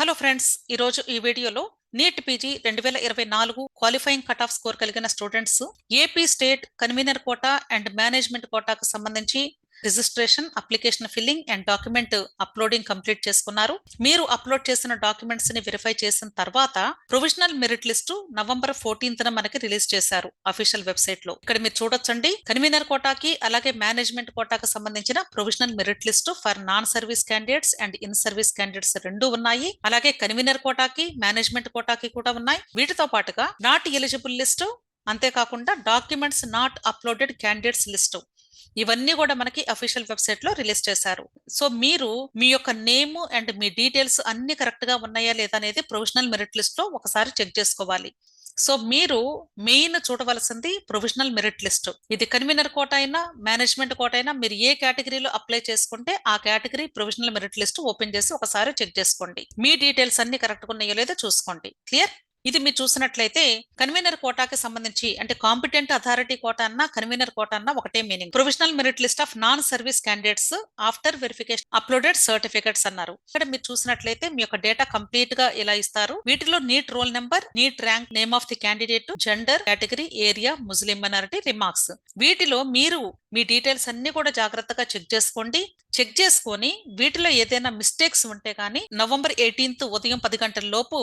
Hello friends, ఈరోజు ఈ వీడియోలో NEET PG 2024 qualifying cut off score కలిగిన students AP state convener quota and management కోటాకు సంబంధించి registration, application filling and document uploading complete చేసుకున్నారు. మీరు అప్లోడ్ చేసిన డాక్యుమెంట్స్ ని వెరిఫై చేసిన తర్వాత provisional merit list November 14th మనకి రిలీజ్ చేశారు అఫీషియల్ వెబ్సైట్ లో. ఇక్కడ మీరు చూడొచ్చండి, కన్వీనర్ కోటాకి అలాగే మేనేజ్మెంట్ కోటాకు సంబంధించిన provisional merit list for non service candidates and in service candidates రెండు ఉన్నాయి. అలాగే కన్వీనర్ కోటాకి మేనేజ్మెంట్ కోటాకి కూడా ఉన్నాయి. వీటితో పాటుగా నాట్ ఎలిజిబుల్ లిస్టు, అంతేకాకుండా documents not uploaded candidates list, ఇవన్నీ కూడా మనకి అఫీషియల్ వెబ్సైట్ లో రిలీజ్ చేశారు. సో మీరు మీ యొక్క నేమ్ అండ్ మీ డీటెయిల్స్ అన్ని కరెక్ట్ గా ఉన్నాయా లేదా అనేది ప్రొవిజనల్ మెరిట్ లిస్ట్ లో ఒకసారి చెక్ చేసుకోవాలి. సో మీరు మెయిన్ చూడవలసింది ప్రొవిజనల్ మెరిట్ లిస్ట్. ఇది కన్వీనర్ కోట అయినా మేనేజ్మెంట్ కోట అయినా మీరు ఏ కేటగిరీలో అప్లై చేసుకుంటే ఆ category provisional merit list open చేసి ఒకసారి చెక్ చేసుకోండి. మీ డీటెయిల్స్ అన్ని కరెక్ట్ గా ఉన్నాయో లేదో చూసుకోండి. క్లియర్? ఇది మీరు చూసినట్లయితే కన్వీనర్ కోటాకి సంబంధించి అంటే కాంపిటెంట్ అథారిటీ కోటా అన్న కన్వీనర్ కోటా అన్న ఒకటే meaning. Provisional merit list of non service candidates after verification uploaded certificates అన్నారు. ఇక్కడ మీరు చూసినట్లయితే మీ యొక్క డేటా కంప్లీట్ గా ఇలా ఇస్తారు. వీటిలో NEET roll number, NEET rank, name of the candidate, gender, category, area, Muslim minority, remarks. వీటిలో మీరు మీ డీటెయిల్స్ అన్ని కూడా జాగ్రత్తగా చెక్ చేసుకోండి. చెక్ చేసుకొని వీటిలో ఏదైనా మిస్టేక్స్ ఉంటే కానీ నవంబర్ 18th ఉదయం 10 గంటల లోపు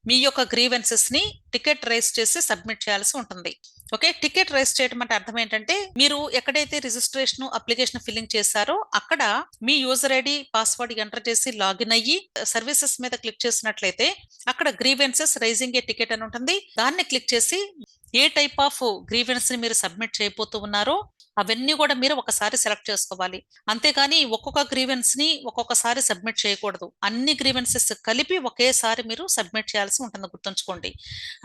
మీ యొక్క గ్రీవెన్సెస్ ని టికెట్ రైస్ చేసి సబ్మిట్ చేయాల్సి ఉంటుంది. ఓకే, టికెట్ రైస్ చేయడం అంటే అర్థం ఏంటంటే మీరు ఎక్కడైతే రిజిస్ట్రేషన్, అప్లికేషన్ ఫిల్లింగ్ చేశారో అక్కడ మీ యూజర్ ఐడి, పాస్వర్డ్ ఎంటర్ చేసి లాగిన్ అయ్యి సర్వీసెస్ మీద క్లిక్ చేసినట్లయితే అక్కడ గ్రీవెన్సెస్ రైజింగ్ ఏ టికెట్ అని ఉంటుంది. దాన్ని క్లిక్ చేసి ఏ టైప్ ఆఫ్ గ్రీవెన్స్ ని మీరు సబ్మిట్ చేయబోతూ ఉన్నారో అవన్నీ కూడా మీరు ఒకసారి సెలెక్ట్ చేసుకోవాలి. అంతేగాని ఒక్కొక్క గ్రీవెన్స్ ని ఒక్కొక్కసారి సబ్మిట్ చేయకూడదు. అన్ని గ్రీవెన్సెస్ కలిపి ఒకేసారి మీరు సబ్మిట్ చేయాల్సి ఉంటుంది, గుర్తుంచుకోండి.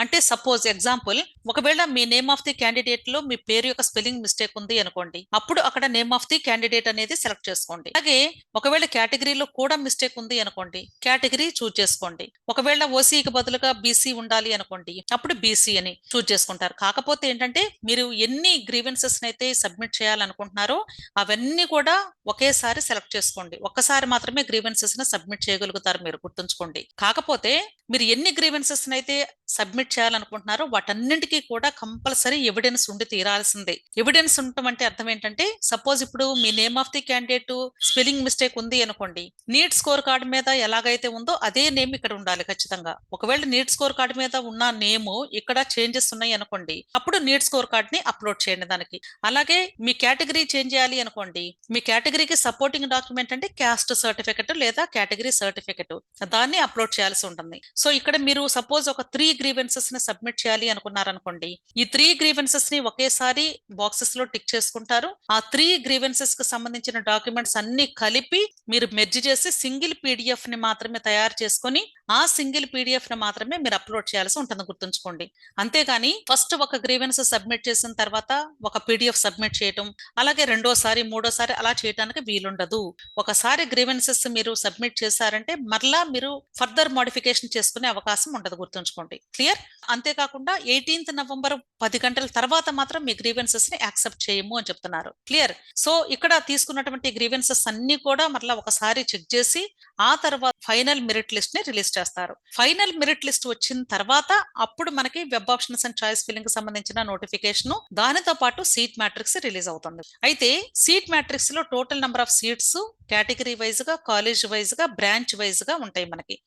అంటే సపోజ్ ఎగ్జాంపుల్, ఒకవేళ మీ నేమ్ ఆఫ్ ది క్యాండిడేట్ లో మీ పేరు యొక్క స్పెల్లింగ్ మిస్టేక్ ఉంది అనుకోండి, అప్పుడు అక్కడ నేమ్ ఆఫ్ ది క్యాండిడేట్ అనేది సెలెక్ట్ చేసుకోండి. అలాగే ఒకవేళ కేటగిరీలో కూడా మిస్టేక్ ఉంది అనుకోండి, కేటగిరీ చూజ్ చేసుకోండి. ఒకవేళ ఓసీకి బదులుగా బీసీ ఉండాలి అనుకోండి, అప్పుడు బీసీ అని చూజ్ చేసుకుంటారు. కాకపోతే ఏంటంటే మీరు ఎన్ని గ్రీవెన్సెస్ అయితే సబ్మిట్ చేయాలనుకుంటున్నారో అవన్నీ కూడా ఒకేసారి సెలెక్ట్ చేసుకోండి. ఒక్కసారి మాత్రమే గ్రీవెన్సెస్ ని సబ్మిట్ చేయగలుగుతారు, మీరు గుర్తుంచుకోండి. కాకపోతే మీరు ఎన్ని గ్రీవెన్సెస్ అయితే సబ్మిట్ చేయాలనుకుంటున్నారో వాటన్నింటికి కూడా కంపల్సరీ ఎవిడెన్స్ ఉండి తీరాల్సిందే. ఎవిడెన్స్ ఉండటం అంటే అర్థం ఏంటంటే సపోజ్ ఇప్పుడు మీ name of the candidate spelling mistake ఉంది అనుకోండి, నీట్ స్కోర్ కార్డు మీద ఎలాగైతే ఉందో అదే నేమ్ ఇక్కడ ఉండాలి ఖచ్చితంగా. ఒకవేళ నీట్ స్కోర్ కార్డు మీద ఉన్న నేమ్ ఇక్కడ చేంజెస్ ఉన్నాయి అనుకోండి, అప్పుడు నీట్ స్కోర్ కార్డ్ ని అప్లోడ్ చేయండి దానికి. అలాగే మీ కేటగిరీ చేంజ్ చేయాలి అనుకోండి, మీ కేటగిరీకి సపోర్టింగ్ డాక్యుమెంట్ అంటే క్యాస్ట్ సర్టిఫికెట్ లేదా కేటగిరీ సర్టిఫికెట్, దాన్ని అప్లోడ్ చేయాల్సి ఉంటుంది. సో ఇక్కడ మీరు సపోజ్ ఒక 3 గ్రీవెన్సెస్ ని సబ్మిట్ చేయాలి అనుకున్నారనుకోండి, ఈ 3 గ్రీవెన్సెస్ ని ఒకేసారి బాక్సెస్ లో టిక్ చేసుకుంటారు. ఆ 3 గ్రీవెన్సెస్ కి సంబంధించిన డాక్యుమెంట్స్ అన్ని కలిపి మీరు మెర్జ్ చేసి సింగిల్ పీడిఎఫ్ ని మాత్రమే తయారు చేసుకొని ఆ సింగిల్ పీడిఎఫ్ ని మాత్రమే మీరు అప్లోడ్ చేయాల్సి ఉంటుంది, గుర్తుంచుకోండి. అంతేగాని ఫస్ట్ ఒక గ్రీవెన్స్ సబ్మిట్ చేసిన తర్వాత ఒక పీడిఎఫ్ సబ్మిట్ చేయటం, అలాగే రెండోసారి మూడోసారి అలా చేయడానికి వీలుండదు. ఒకసారి గ్రీవెన్సెస్ మీరు సబ్మిట్ చేశారంటే మరలా మీరు ఫర్దర్ మోడిఫికేషన్ చేసుకునే అవకాశం ఉండదు, గుర్తుంచుకోండి. క్లియర్? అంతేకాకుండా 18th నవంబర్ 10 గంటల తర్వాత మాత్రం మీ గ్రీవెన్సెస్ ని యాక్సెప్ట్ చేయము అని చెప్తున్నారు. క్లియర్? సో ఇక్కడ తీసుకున్నటువంటి గ్రీవెన్సెస్ అన్ని కూడా మరలా ఒకసారి చెక్ చేసి ఆ తర్వాత ఫైనల్ మెరిట్ లిస్ట్ ని రిలీజ్ చేస్తారు. ఫైనల్ మెరిట్ లిస్ట్ వచ్చిన తర్వాత అప్పుడు మనకి web options and choice filling కి సంబంధించిన నోటిఫికేషన్, దానితో పాటు సీట్ మ్యాట్రిక్స్ రిలీజ్ అవుతుంది. అయితే సీట్ మ్యాట్రిక్స్ లో total number of seats category wise గా, కాలేజ్ వైజ్ గా, బ్రాంచ్ వైజ్ గా ఉంటాయి మనకి.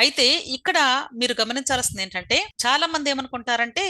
అయితే ఇక్కడ మీరు గమనించాల్సింది ఏంటంటే చాలా మంది ఏమనుకుంటారంటే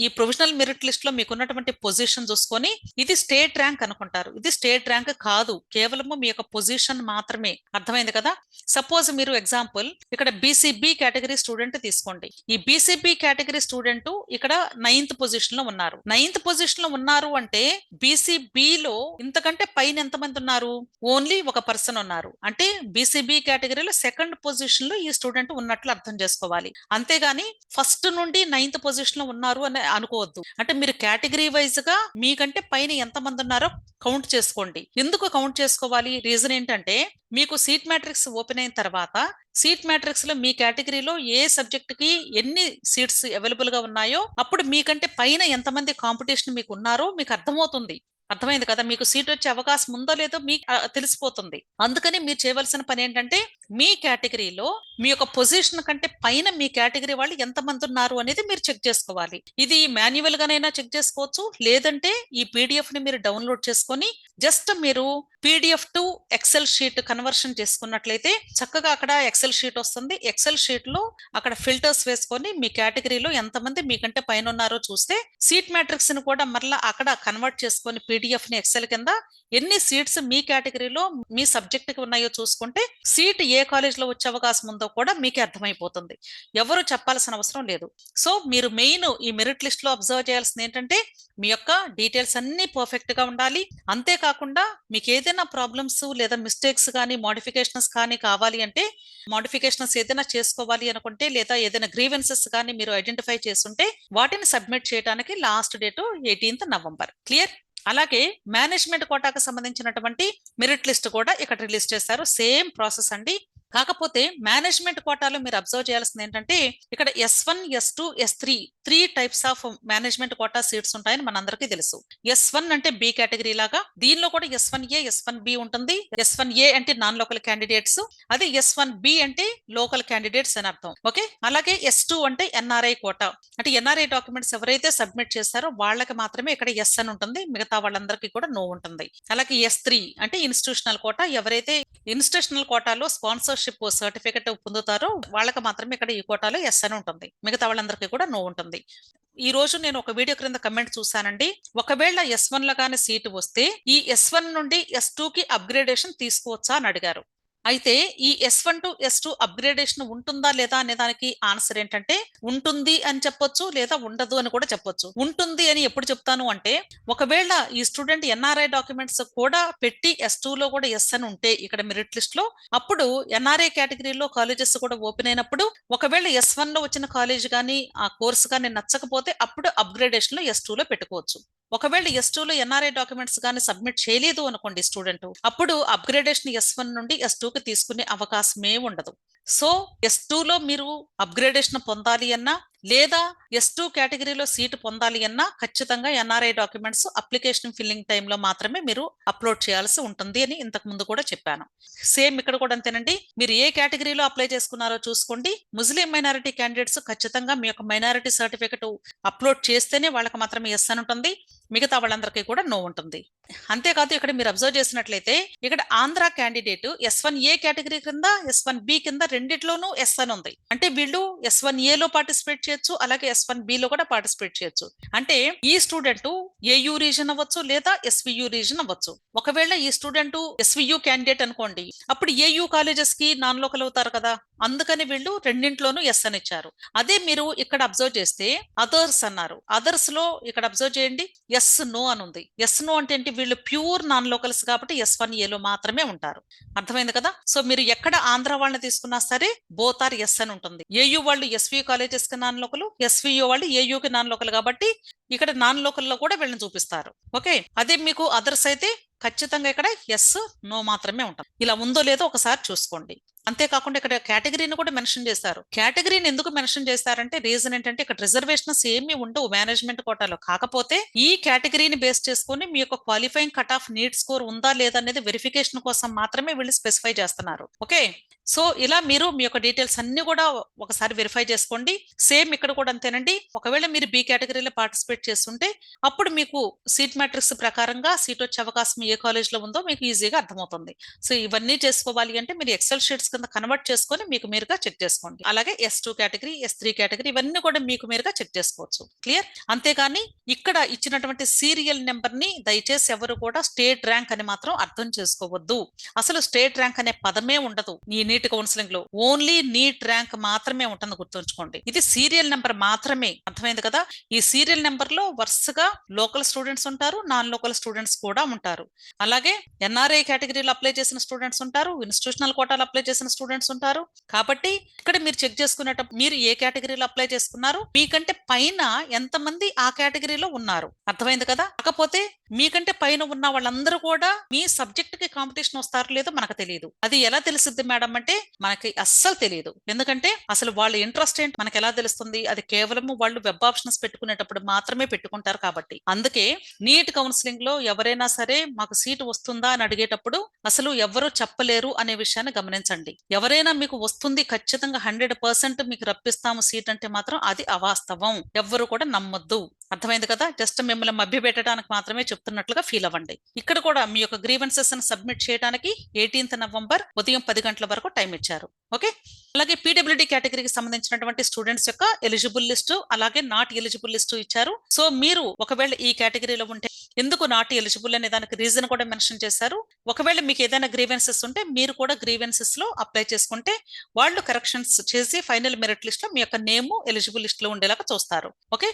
ఈ ప్రొవిజనల్ మెరిట్ లిస్ట్ లో మీకు ఉన్నటువంటి పొజిషన్ చూసుకొని ఇది స్టేట్ ర్యాంక్ అనుకుంటారు. ఇది స్టేట్ ర్యాంక్ కాదు, కేవలము మీ యొక్క పొజిషన్ మాత్రమే. అర్థమైంది కదా? సపోజ్ మీరు ఎగ్జాంపుల్ ఇక్కడ బీసీబీ కేటగిరీ స్టూడెంట్ తీసుకోండి. ఈ బీసీబీ కేటగిరీ స్టూడెంట్ ఇక్కడ 9th పొజిషన్ లో ఉన్నారు. 9th పొజిషన్ లో ఉన్నారు అంటే బీసీబీలో ఇంతకంటే పైన ఎంతమంది ఉన్నారు? ఓన్లీ ఒక పర్సన్ ఉన్నారు. అంటే బీసీబీ కేటగిరీలో 2nd పొజిషన్ లో ఈ స్టూడెంట్ ఉన్నట్లు అర్థం చేసుకోవాలి. అంతేగాని ఫస్ట్ నుండి 9th పొజిషన్ లో ఉన్నారు అని అనుకోవద్దు. అంటే మీరు కేటగిరీ వైజ్ గా మీకంటే పైన ఎంతమంది ఉన్నారో కౌంట్ చేసుకోండి. ఎందుకు కౌంట్ చేసుకోవాలి? రీజన్ ఏంటంటే మీకు సీట్ మ్యాట్రిక్స్ ఓపెన్ అయిన తర్వాత సీట్ మ్యాట్రిక్స్ లో మీ కేటగిరీలో ఏ సబ్జెక్ట్ కి ఎన్ని సీట్స్ అవైలబుల్ గా ఉన్నాయో అప్పుడు మీకంటే పైన ఎంతమంది కాంపిటీషన్ మీకు ఉన్నారో మీకు అర్థమవుతుంది. అర్థమైంది కదా, మీకు సీట్ వచ్చే అవకాశం ఉందో లేదో మీకు తెలిసిపోతుంది. అందుకని మీరు చేయవలసిన పని ఏంటంటే మీ కేటగిరీలో మీ యొక్క పొజిషన్ కంటే పైన మీ కేటగిరీ వాళ్ళు ఎంతమంది ఉన్నారు అనేది మీరు చెక్ చేసుకోవాలి. ఇది మాన్యువల్ గానైనా చెక్ చేసుకోవచ్చు, లేదంటే ఈ పీడిఎఫ్ ని మీరు డౌన్లోడ్ చేసుకొని జస్ట్ మీరు PDF to excel sheet conversion చేసుకున్నట్లయితే చక్కగా అక్కడ ఎక్సెల్ షీట్ వస్తుంది. ఎక్సెల్ షీట్ లో అక్కడ ఫిల్టర్స్ వేసుకొని మీ కేటగిరీలో ఎంతమంది మీకంటే పైన ఉన్నారో చూస్తే సీట్ మ్యాట్రిక్స్ ని కూడా మరలా అక్కడ కన్వర్ట్ చేసుకొని పీడిఎఫ్ ని ఎక్సెల్ కింద ఎన్ని సీట్స్ మీ కేటగిరీలో మీ సబ్జెక్ట్ కి ఉన్నాయో చూసుకుంటే సీట్ ఏ కాలేజ్ లో వచ్చే అవకాశం ఉందో కూడా మీకే అర్థమైపోతుంది. ఎవరు చెప్పాల్సిన అవసరం లేదు. సో మీరు మెయిన్ ఈ మెరిట్ లిస్ట్ లో అబ్జర్వ్ చేయాల్సింది ఏంటంటే మీ యొక్క డీటెయిల్స్ అన్ని పర్ఫెక్ట్ గా ఉండాలి. అంతేకాకుండా మీకు ఏదైనా ప్రాబ్లమ్స్ లేదా మిస్టేక్స్ కానీ మోడిఫికేషన్స్ కానీ కావాలి అంటే మోడిఫికేషన్స్ ఏదైనా చేసుకోవాలి అనుకుంటే లేదా ఏదైనా గ్రీవెన్సెస్ కానీ మీరు ఐడెంటిఫై చేస్తుంటే వాటిని సబ్మిట్ చేయడానికి last date 18th November. Clear? అలాగే మేనేజ్మెంట్ కోటాకు సంబంధించినటువంటి మెరిట్ లిస్ట్ కూడా ఇక్కడ రిలీజ్ చేశారు. సేమ్ ప్రాసెస్ అండి. కాకపోతే మేనేజ్మెంట్ కోటాలో మీరు అబ్జర్వ్ చేయాల్సింది ఏంటంటే ఇక్కడ S1, S2, S3 three types of management quota seats ఉంటాయని మనందరికీ తెలుసు. S1 అంటే బి కేటగిరీ లాగా, దీనిలో కూడా S1A, S1B ఉంటుంది. S1A అంటే నాన్ లోకల్ క్యాండిడేట్స్, అది S1B అంటే లోకల్ క్యాండిడేట్స్ అని అర్థం. ఓకే, అలాగే S2 అంటే NRI కోటా, అంటే NRI డాక్యుమెంట్స్ ఎవరైతే సబ్మిట్ చేస్తారో వాళ్ళకి మాత్రమే ఇక్కడ ఎస్ అని ఉంటుంది, మిగతా వాళ్ళందరికీ కూడా నో ఉంటుంది. అలాగే S3 అంటే ఇన్స్టిట్యూషనల్ కోటా, ఎవరైతే ఇన్స్టిట్యూషనల్ కోటాలో స్పాన్సర్షిప్ సర్టిఫికెట్ పొందుతారో వాళ్ళకి మాత్రమే ఇక్కడ ఈ కోటాలో ఎస్ అని ఉంటుంది, మిగతా వాళ్ళందరికీ కూడా నో ఉంటుంది. ఈ రోజు నేను ఒక వీడియో క్రింద కమెంట్ చూసానండి, ఒకవేళ S1 లో కానీ సీటు వస్తే ఈ S1 నుండి S2 కి అప్గ్రేడేషన్ తీసుకోవచ్చా అని అడిగారు. అయితే ఈ S1 టు S2 అప్గ్రేడేషన్ ఉంటుందా లేదా అనే దానికి ఆన్సర్ ఏంటంటే ఉంటుంది అని చెప్పొచ్చు, లేదా ఉండదు అని కూడా చెప్పొచ్చు. ఉంటుంది అని ఎప్పుడు చెప్తాను అంటే ఒకవేళ ఈ స్టూడెంట్ NRI డాక్యుమెంట్స్ కూడా పెట్టి S2 లో కూడా ఎస్ అని ఉంటే ఇక్కడ మెరిట్ లిస్ట్ లో, అప్పుడు NRI కేటగిరీలో కాలేజెస్ కూడా ఓపెన్ అయినప్పుడు ఒకవేళ S1 లో వచ్చిన కాలేజ్ కానీ ఆ కోర్స్ కానీ నచ్చకపోతే అప్పుడు అప్గ్రేడేషన్ లో S2 లో పెట్టుకోవచ్చు. ఒకవేళ S2 లో NRI డాక్యుమెంట్స్ కానీ సబ్మిట్ చేయలేదు అనుకోండి స్టూడెంట్, అప్పుడు అప్గ్రేడేషన్ S1 నుండి S2 కి తీసుకునే అవకాశమే ఉండదు. సో S2 లో మీరు అప్గ్రేడేషన్ పొందాలి అన్నా లేదా S2 కేటగిరీలో సీటు పొందాలి అన్నా ఖచ్చితంగా NRI డాక్యుమెంట్స్ అప్లికేషన్ ఫిల్లింగ్ టైంలో మాత్రమే మీరు అప్లోడ్ చేయాల్సి ఉంటుంది అని ఇంతకు ముందు కూడా చెప్పాను. సేమ్ ఇక్కడ కూడా అంతేనండి, మీరు ఏ కేటగిరీలో అప్లై చేసుకున్నారో చూసుకోండి. ముస్లిం మైనారిటీ క్యాండిడేట్స్ ఖచ్చితంగా మీ యొక్క మైనారిటీ సర్టిఫికెట్ అప్లోడ్ చేస్తేనే వాళ్ళకి మాత్రమే ఎస్ అని ఉంటుంది, మిగతా వాళ్ళందరికీ కూడా నో ఉంటుంది. అంతేకాదు ఇక్కడ మీరు అబ్జర్వ్ చేసినట్లయితే ఇక్కడ ఆంధ్ర క్యాండిడేట్ S1A కేటగిరీ కింద S1B కింద రెండిట్లోనూ ఎస్ అని ఉంది. అంటే వీళ్ళు S1A లో పార్టిసిపేట్ చేయొచ్చు, అలాగే S1B లో కూడా పార్టిసిపేట్ చేయొచ్చు. అంటే ఈ స్టూడెంట్ AU రీజన్ అవ్వచ్చు లేదా SVU రీజన్ అవ్వచ్చు. ఒకవేళ ఈ స్టూడెంట్ SVU క్యాండిడేట్ అనుకోండి, అప్పుడు AU కాలేజెస్ కి నాన్ లోకల్ అవుతారు కదా, అందుకని వీళ్ళు రెండింట్లోనూ ఎస్ అని ఇచ్చారు. అదే మీరు ఇక్కడ అబ్జర్వ్ చేస్తే అదర్స్ అన్నారు, అదర్స్ లో ఇక్కడ అబ్జర్వ్ చేయండి ఎస్ నో అని ఉంది. ఎస్ నో అంటే ఏంటి, వీళ్ళు ప్యూర్ నాన్ లోకల్స్ కాబట్టి S1A లో మాత్రమే ఉంటారు. అర్థమైంది కదా. సో మీరు ఎక్కడ ఆంధ్ర వాళ్ళని తీసుకున్నా సరే బోత్ ఆర్ ఎస్ అని ఉంటుంది. AU వాళ్ళు SVU కాలేజెస్ కి నాన్ లోకల్, SVU వాళ్ళు AU కి నాన్ లోకల్ కాబట్టి ఇక్కడ నాన్ లోకల్ లో కూడా వీళ్ళని చూపిస్తారు. ఓకే, అదే మీకు అదర్స్ అయితే ఖచ్చితంగా ఇక్కడ ఎస్ నో మాత్రమే ఉంటాం. ఇలా ఉందో లేదో ఒకసారి చూసుకోండి. అంతేకాకుండా ఇక్కడ కేటగిరీని కూడా మెన్షన్ చేశారు. కేటగిరీని ఎందుకు మెన్షన్ చేస్తారంటే రీజన్ ఏంటంటే ఇక్కడ రిజర్వేషన్స్ ఏమీ ఉండవు మేనేజ్మెంట్ కోటాలో, కాకపోతే ఈ కేటగిరీని బేస్ చేసుకుని మీ యొక్క qualifying cut of neat score ఉందా లేదా అనేది వెరిఫికేషన్ కోసం మాత్రమే వీళ్ళు స్పెసిఫై చేస్తున్నారు. ఓకే, సో ఇలా మీరు మీ యొక్క డీటెయిల్స్ అన్ని కూడా ఒకసారి వెరిఫై చేసుకోండి. సేమ్ ఇక్కడ కూడా అంతేనండి, ఒకవేళ మీరు బి కేటగిరీలో పార్టిసిపేట్ చేస్తుంటే అప్పుడు మీకు సీట్ మ్యాట్రిక్స్ ప్రకారంగా సీట్ వచ్చే అవకాశం ఏ కాలేజ్ లో ఉందో మీకు ఈజీగా అర్థమవుతుంది. సో ఇవన్నీ చేసుకోవాలి అంటే మీరు ఎక్సెల్ షీట్స్ కింద కన్వర్ట్ చేసుకొని మీకు మీరుగా చెక్ చేసుకోండి. అలాగే S2 కేటగిరీ, S3 కేటగిరీ ఇవన్నీ కూడా మీకు మీరుగా చెక్ చేసుకోవచ్చు. క్లియర్? అంతేగాని ఇక్కడ ఇచ్చినటువంటి సీరియల్ నెంబర్ ని దయచేసి ఎవరు కూడా స్టేట్ ర్యాంక్ అని మాత్రం అర్థం చేసుకోవద్దు. అసలు స్టేట్ ర్యాంక్ అనే పదమే ఉండదు ఈ నీట్ కౌన్సిలింగ్ లో, ఓన్లీ నీట్ ర్యాంక్ మాత్రమే ఉంటుంది, గుర్తుంచుకోండి. ఇది సీరియల్ నెంబర్ మాత్రమే. అర్థమైంది కదా. ఈ సీరియల్ నెంబర్ లో వరుసగా లోకల్ స్టూడెంట్స్ ఉంటారు, నాన్ లోకల్ స్టూడెంట్స్ కూడా ఉంటారు. అలాగే NRI కేటగిరీలో అప్లై చేసిన స్టూడెంట్స్ ఉంటారు, ఇన్స్టిట్యూషనల్ కోటాలో అప్లై చేసిన స్టూడెంట్స్ ఉంటారు. కాబట్టి ఇక్కడ మీరు చెక్ చేసుకునేటప్పుడు మీరు ఏ కేటగిరీలో అప్లై చేసుకున్నారు, మీకంటే పైన ఎంతమంది ఆ కేటగిరీలో ఉన్నారు. అర్థమైంది కదా. కాకపోతే మీకంటే పైన ఉన్న వాళ్ళందరూ కూడా మీ సబ్జెక్ట్ కి కాంపిటీషన్ వస్తారో లేదో మనకు తెలియదు. అది ఎలా తెలుస్తుంది మేడం అంటే అంటే మనకి అస్సలు తెలియదు. ఎందుకంటే అసలు వాళ్ళ ఇంట్రెస్ట్ ఏంటి మనకి ఎలా తెలుస్తుంది? అది కేవలం వాళ్ళు వెబ్ ఆప్షన్స్ పెట్టుకునేటప్పుడు మాత్రమే పెట్టుకుంటారు కాబట్టి. అందుకే నీట్ కౌన్సిలింగ్ లో ఎవరైనా సరే మాకు సీటు వస్తుందా అని అడిగేటప్పుడు అసలు ఎవరు చెప్పలేరు అనే విషయాన్ని గమనించండి. ఎవరైనా మీకు వస్తుంది ఖచ్చితంగా 100% మీకు రప్పిస్తాము సీట్ అంటే మాత్రం అది అవాస్తవం. ఎవ్వరు కూడా నమ్మొద్దు. అర్థమైంది కదా? జస్ట్ మిమ్మల్ని మభ్య పెట్టడానికి మాత్రమే చెప్తున్నట్లుగా ఫీల్ అవ్వండి. ఇక్కడ కూడా మీ యొక్క గ్రీవెన్సెస్ సబ్మిట్ చేయడానికి 18th నవంబర్ ఉదయం 10 గంటల వరకు టైం ఇచ్చారు. ఓకే, అలాగే పీడబ్ల్యూడి కేటగిరీకి సంబంధించినటువంటి స్టూడెంట్స్ యొక్క ఎలిజిబుల్ లిస్టు అలాగే నాట్ ఎలిజిబుల్ లిస్టు ఇచ్చారు. సో మీరు ఒకవేళ ఈ కేటగిరీలో ఉంటే ఎందుకు నాట్ ఎలిజిబుల్ అనే దానికి రీజన్ కూడా మెన్షన్ చేశారు. ఒకవేళ మీకు ఏదైనా గ్రీవెన్సెస్ ఉంటే మీరు కూడా గ్రీవెన్సెస్ లో అప్లై చేసుకుంటే వాళ్ళు కరెక్షన్స్ చేసి ఫైనల్ మెరిట్ లిస్ట్ లో మీ యొక్క నేమ్ ఎలిజిబుల్ లిస్ట్ లో ఉండేలాగా చూస్తారు. ఓకే,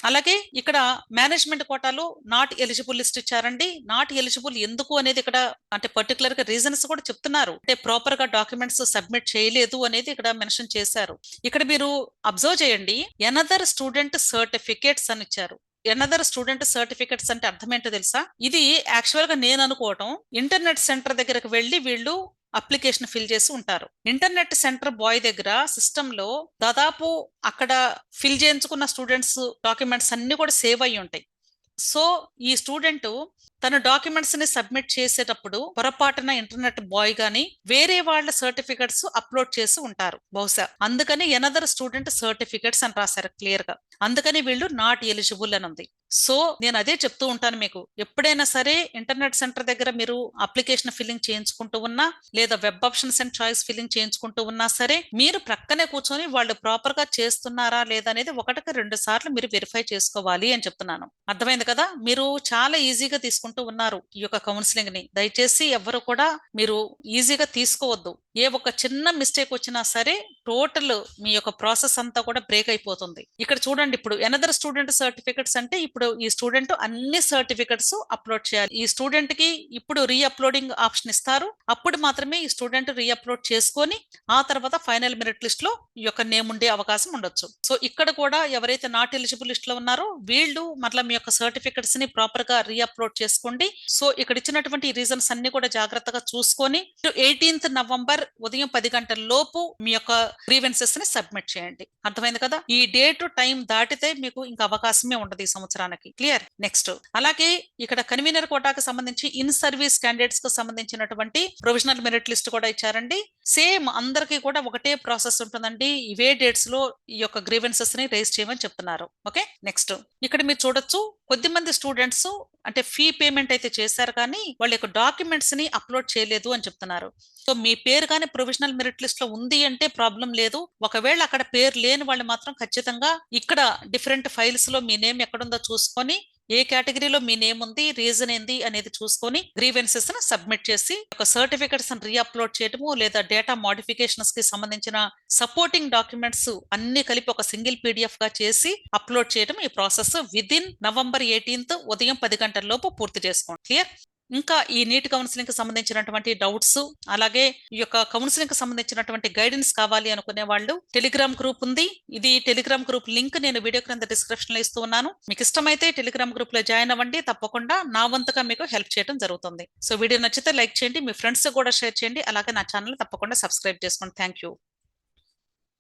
అలాగే ఇక్కడ మేనేజ్మెంట్ కోటాలో నాట్ ఎలిజిబుల్ లిస్ట్ ఇచ్చారండి. నాట్ ఎలిజిబుల్ ఎందుకు అనేది ఇక్కడ అంటే పర్టికులర్ గా రీజన్స్ కూడా చెప్తున్నారు. అంటే ప్రాపర్ గా డాక్యుమెంట్స్ సబ్మిట్ చేయలేదు అనేది ఇక్కడ మెన్షన్ చేశారు. ఇక్కడ మీరు అబ్జర్వ్ చేయండి, ఎనదర్ స్టూడెంట్ సర్టిఫికేట్స్ అని ఇచ్చారు. ఎనదర్ స్టూడెంట్ సర్టిఫికెట్స్ అంటే అర్థం ఏంటో తెలుసా? ఇది యాక్చువల్ గా నేను అనుకోవటం ఇంటర్నెట్ సెంటర్ దగ్గరకు వెళ్ళి వీళ్ళు అప్లికేషన్ ఫిల్ చేసి ఉంటారు. ఇంటర్నెట్ సెంటర్ బాయ్ దగ్గర సిస్టమ్ లో దాదాపు అక్కడ ఫిల్ చేయించుకున్న స్టూడెంట్స్ డాక్యుమెంట్స్ అన్ని కూడా సేవ్ అయ్యి ఉంటాయి. సో ఈ స్టూడెంట్ తన డాక్యుమెంట్స్ ని సబ్మిట్ చేసేటప్పుడు పొరపాటున ఇంటర్నెట్ బాయ్ గాని వేరే వాళ్ళ సర్టిఫికెట్స్ అప్లోడ్ చేసి ఉంటారు బహుశా. అందుకని ఎనదర్ స్టూడెంట్ సర్టిఫికెట్స్ అని రాశారు క్లియర్ గా. అందుకని వీళ్ళు నాట్ ఎలిజిబుల్ అని ఉంది. సో నేను అదే చెప్తూ ఉంటాను మీకు, ఎప్పుడైనా సరే ఇంటర్నెట్ సెంటర్ దగ్గర మీరు అప్లికేషన్ ఫిల్లింగ్ చేయించుకుంటూ ఉన్నా లేదా web options and choice filling చేయించుకుంటూ ఉన్నా సరే మీరు ప్రక్కనే కూర్చొని వాళ్ళు ప్రాపర్ గా చేస్తున్నారా లేదా అనేది 1-2 సార్లు మీరు వెరిఫై చేసుకోవాలి అని చెప్తున్నాను. అర్థమైంది కదా? మీరు చాలా ఈజీగా తీసుకుంటూ ఉన్నారు ఈ యొక్క కౌన్సిలింగ్ ని. దయచేసి ఎవరు కూడా మీరు ఈజీగా తీసుకోవద్దు. ఏ ఒక చిన్న మిస్టేక్ వచ్చినా సరే టోటల్ మీ యొక్క ప్రాసెస్ అంతా కూడా బ్రేక్ అయిపోతుంది. ఇక్కడ చూడండి, ఇప్పుడు ఎనదర్ స్టూడెంట్ సర్టిఫికెట్స్ అంటే ఇప్పుడు ఈ స్టూడెంట్ అన్ని సర్టిఫికెట్స్ అప్లోడ్ చేయాలి. ఈ స్టూడెంట్ కి ఇప్పుడు రీ అప్లోడింగ్ ఆప్షన్ ఇస్తారు. అప్పుడు మాత్రమే ఈ స్టూడెంట్ రీ అప్లోడ్ చేసుకొని ఆ తర్వాత ఫైనల్ మెరిట్ లిస్ట్ లో ఈ యొక్క నేమ్ ఉండే అవకాశం ఉండొచ్చు. సో ఇక్కడ కూడా ఎవరైతే నాట్ ఎలిజిబుల్ లిస్ట్ లో ఉన్నారో వీళ్ళు మళ్ళీ మీ యొక్క సర్టిఫికెట్స్ ని ప్రాపర్ గా రీ అప్లోడ్ చేసుకోండి. సో ఇక్కడ ఇచ్చినటువంటి రీజన్స్ అన్ని కూడా జాగ్రత్తగా చూసుకొని 18th నవంబర్ ఉదయం 10 గంటల లోపు మీ యొక్క గ్రీవెన్సెస్ ని సబ్మిట్ చేయండి. అర్థమైంది కదా? ఈ డేట్ టైం దాటితే మీకు ఇంకా అవకాశమే ఉండదు ఈ సంవత్సరానికి. క్లియర్? నెక్స్ట్ అలాగే ఇక్కడ కన్వీనర్ కోటాకు సంబంధించి ఇన్ సర్వీస్ క్యాండిడేట్స్ కు సంబంధించినటువంటి ప్రొవిజనల్ మెరిట్ లిస్ట్ కూడా ఇచ్చారండి. సేమ్ అందరికీ కూడా ఒకటే ప్రాసెస్ ఉంటుందండి. ఇవే డేట్స్ లో ఈ యొక్క గ్రీవెన్సెస్ ని రేజ్ చేయమని చెప్తున్నారు. ఓకే, నెక్స్ట్ ఇక్కడ మీరు చూడొచ్చు, కొద్దిమంది స్టూడెంట్స్ అంటే ఫీ పేమెంట్ అయితే చేశారు కానీ వాళ్ళ యొక్క డాక్యుమెంట్స్ ని అప్లోడ్ చేయలేదు అని చెప్తున్నారు. సో మీ పేరు కానీ ప్రొవిజనల్ మెరిట్ లిస్ట్ లో ఉంది అంటే ప్రాబ్లం లేదు. ఒకవేళ అక్కడ పేరు లేని వాళ్ళు మాత్రం ఖచ్చితంగా ఇక్కడ డిఫరెంట్ ఫైల్స్ లో మీ నేమ్ ఎక్కడుందో చూసుకొని ఏ కేటగిరీలో మీ నేమ్ ఉంది, రీజన్ ఏంది అనేది చూసుకొని గ్రీవెన్సెస్ ని సబ్మిట్ చేసి ఒక సర్టిఫికెట్స్ రీ అప్లోడ్ చేయటము లేదా డేటా మోడిఫికేషన్స్ కి సంబంధించిన సపోర్టింగ్ డాక్యుమెంట్స్ అన్ని కలిపి ఒక సింగిల్ PDF గా చేసి అప్లోడ్ చేయడం ఈ ప్రాసెస్ విదిన్ నవంబర్ 18th ఉదయం 10 గంటల లోపు పూర్తి చేసుకోండి. క్లియర్? ఇంకా ఈ నీట్ కౌన్సిలింగ్ కి సంబంధించినటువంటి డౌట్స్ అలాగే ఈ యొక్క కౌన్సిలింగ్ కి సంబంధించినటువంటి గైడెన్స్ కావాలి అనుకునే వాళ్ళు టెలిగ్రామ్ గ్రూప్ ఉంది. ఇది టెలిగ్రామ్ గ్రూప్ లింక్ నేను వీడియో క్రింద డిస్క్రిప్షన్ లో ఇస్తూ ఉన్నాను. మీకు ఇష్టమైతే టెలిగ్రామ్ గ్రూప్ లో జాయిన్ అవ్వండి. తప్పకుండా నా వంతుగా మీకు హెల్ప్ చేయడం జరుగుతుంది. సో వీడియో నచ్చితే లైక్ చేయండి, మీ ఫ్రెండ్స్ కూడా షేర్ చేయండి. అలాగే నా ఛానల్ తప్పకుండా సబ్స్క్రైబ్ చేసుకోండి. Thank you.